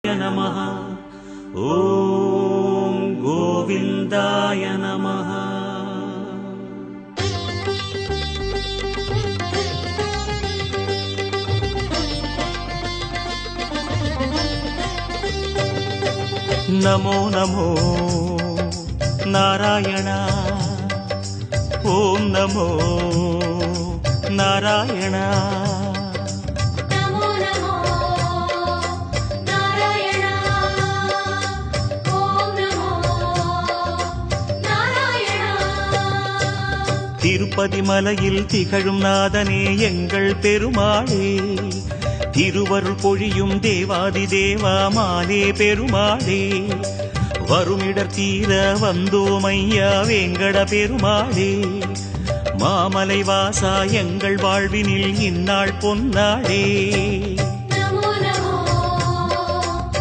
नमः। ॐ गोविन्दाय नमः। नमो नमो नारायण। ॐ नमो नारायण। திருப்பதி மலையில் திகழும் நாதனே எங்கள் பெருமாளே, திருவருள் பொழியும் தேவாதி தேவா மாலே பெருமாளே, வருமிடர் தீர வந்தோமையா வேங்கட பெருமாளே, மாமலை வாசா எங்கள் வாழ்வினில் இந்நாள் பொன்னாளே.